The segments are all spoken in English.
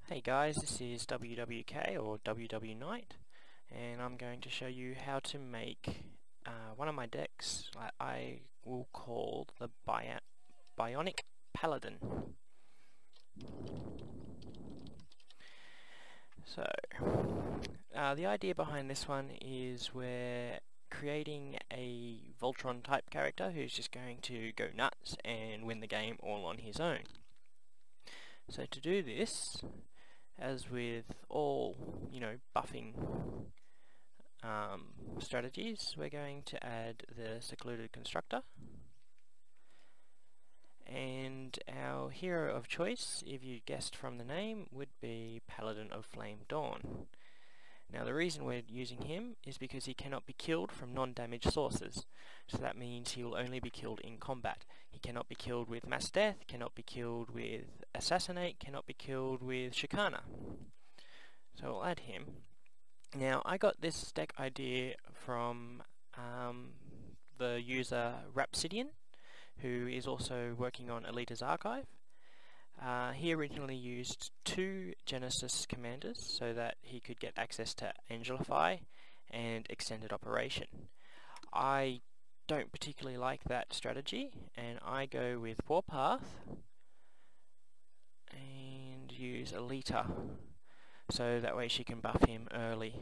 Hey guys, this is WWK or WW Knight, and I'm going to show you how to make one of my decks I will call the Bionic Paladin. So, the idea behind this one is we're creating a Voltron type character who's just going to go nuts and win the game all on his own. So to do this, as with all, buffing strategies, we're going to add the Secluded Constructor. And our hero of choice, if you guessed from the name, would be Paladin of Flame Dawn. Now the reason we're using him is because he cannot be killed from non-damage sources. So that means he will only be killed in combat. He cannot be killed with mass death, cannot be killed with assassinate, cannot be killed with Shikana. So we'll add him. Now I got this deck idea from the user Rhapsodian, who is also working on Aleta's archive. He originally used 2 Genesis commanders so that he could get access to Angelify and Extended Operation. I don't particularly like that strategy, and I go with Warpath and use Aleta, so that way she can buff him early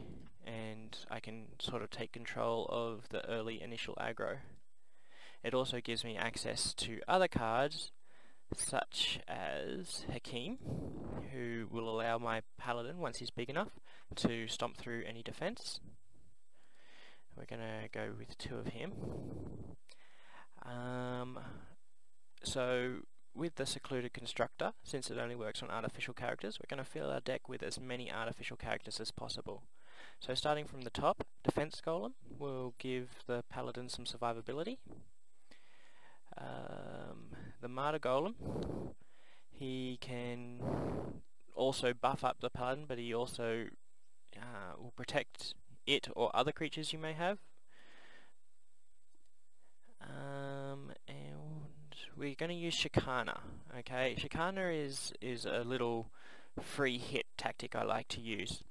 and I can sort of take control of the early initial aggro. It also gives me access to other cards such as Hekheem, who will allow my Paladin, once he's big enough, to stomp through any defense. We're going to go with 2 of him. So with the Secluded Constructor, since it only works on artificial characters, we're going to fill our deck with as many artificial characters as possible. So starting from the top, Defense Golem will give the Paladin some survivability. The Martyr Golem, he can also buff up the Paladin, but he also will protect it or other creatures you may have. And we're going to use Shikana. Okay, Shikana is a little free hit tactic I like to use.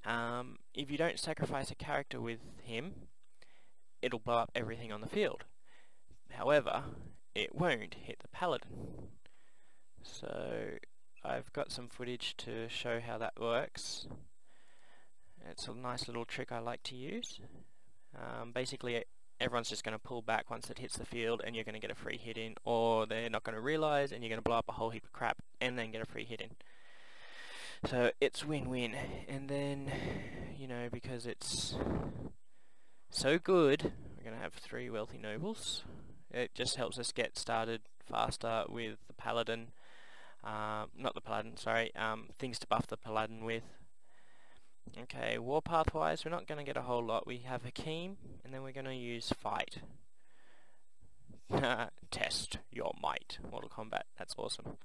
If you don't sacrifice a character with him, it'll blow up everything on the field. However, it won't hit the Paladin. So I've got some footage to show how that works. It's a nice little trick I like to use. Basically everyone's just going to pull back once it hits the field and you're going to get a free hit in, or they're not going to realise and you're going to blow up a whole heap of crap and then get a free hit in. So it's win-win. And then, because it's so good, we're going to have 3 Wealthy Nobles. It just helps us get started faster with the Paladin, not the Paladin, sorry, things to buff the Paladin with. Okay, Warpath wise, we're not going to get a whole lot. We have Hekheem, and then we're going to use Fight. Test your might. Mortal Kombat, that's awesome.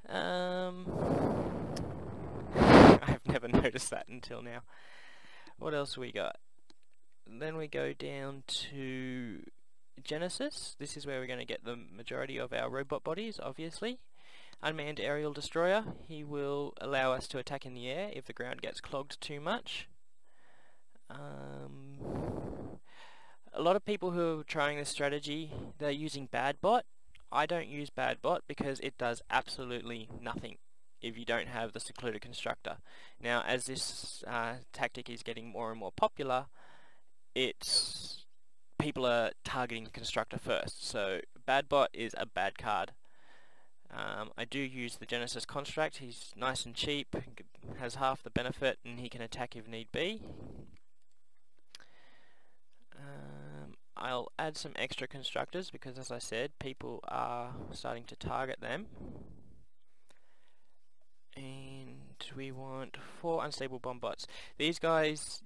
I've never noticed that until now. What else we got? Then we go down to Genesis. This is where we're going to get the majority of our robot bodies, obviously. Unmanned Aerial Destroyer. He will allow us to attack in the air if the ground gets clogged too much. A lot of people who are trying this strategy, they're using Bad-bot. I don't use Bad-bot because it does absolutely nothing if you don't have the Secluded Constructor. Now, as this tactic is getting more and more popular, people are targeting the Constructor first, so Bad-bot is a bad card. I do use the Genesis Construct. He's nice and cheap, has half the benefit, and he can attack if need be. I'll add some extra constructors because, as I said, people are starting to target them. And we want 4 unstable Bom-bots. These guys,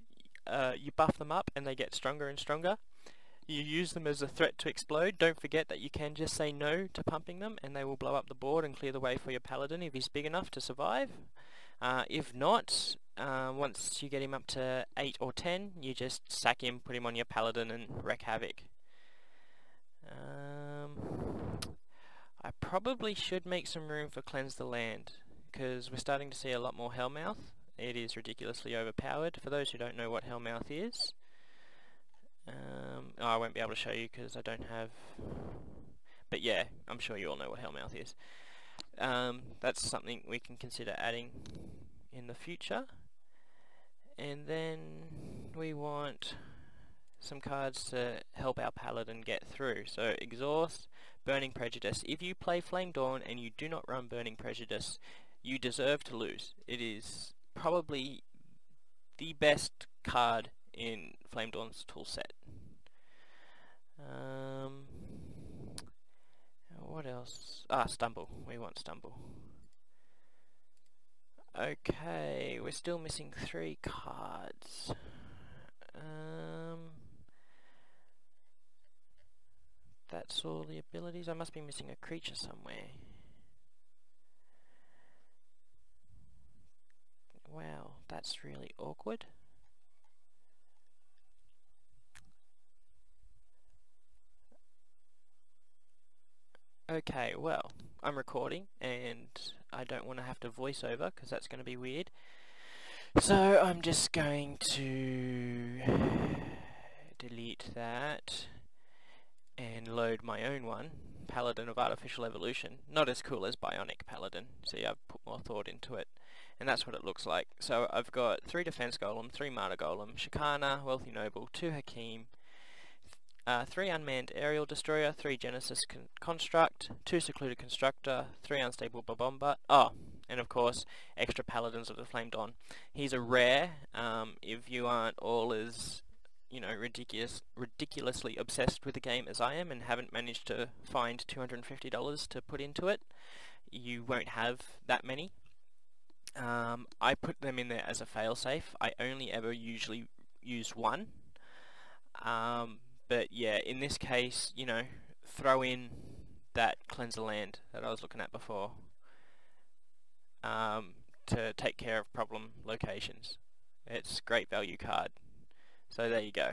you buff them up and they get stronger and stronger. You use them as a threat to explode. Don't forget that you can just say no to pumping them and they will blow up the board and clear the way for your Paladin if he's big enough to survive. If not, once you get him up to 8 or 10, you just sack him, put him on your Paladin and wreak havoc. I probably should make some room for Cleanse the Land. because we're starting to see a lot more Hellmouth. It is ridiculously overpowered. For those who don't know what Hellmouth is, I won't be able to show you because I don't have... But yeah, I'm sure you all know what Hellmouth is. That's something we can consider adding in the future. And then we want some cards to help our Paladin get through. So Exhaust, Burning Prejudice. If you play Flame Dawn and you do not run Burning Prejudice, you deserve to lose. It is probably the best card in Flame Dawn's toolset. What else? Stumble. We want Stumble. Okay, we're still missing 3 cards. That's all the abilities. I must be missing a creature somewhere. Wow, that's really awkward. Okay, well, I'm recording and I don't want to have to voice over because that's going to be weird. So I'm just going to delete that and load my own one, Paladin of Artificial Evolution. Not as cool as Bionic Paladin, see, I've put more thought into it. And that's what it looks like. So I've got 3 Defense Golem, 3 Martyr Golem, Shikana, Wealthy Noble, 2 Hekheem, 3 Unmanned Aerial Destroyer, 3 Genesis Construct, 2 Secluded Constructor, 3 Unstable Bom-bot. Oh, and of course, extra Paladins of the Flame Dawn. He's a rare, if you aren't all as, you know, ridiculously obsessed with the game as I am and haven't managed to find $250 to put into it, you won't have that many. I put them in there as a failsafe. I only ever usually use one. But yeah, in this case, you know, throw in that Cleanser Land that I was looking at before to take care of problem locations. It's a great value card. So there you go.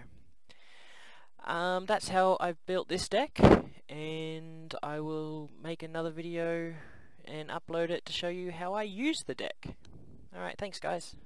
That's how I've built this deck, and I will make another video and upload it to show you how I use the deck. Alright, thanks guys.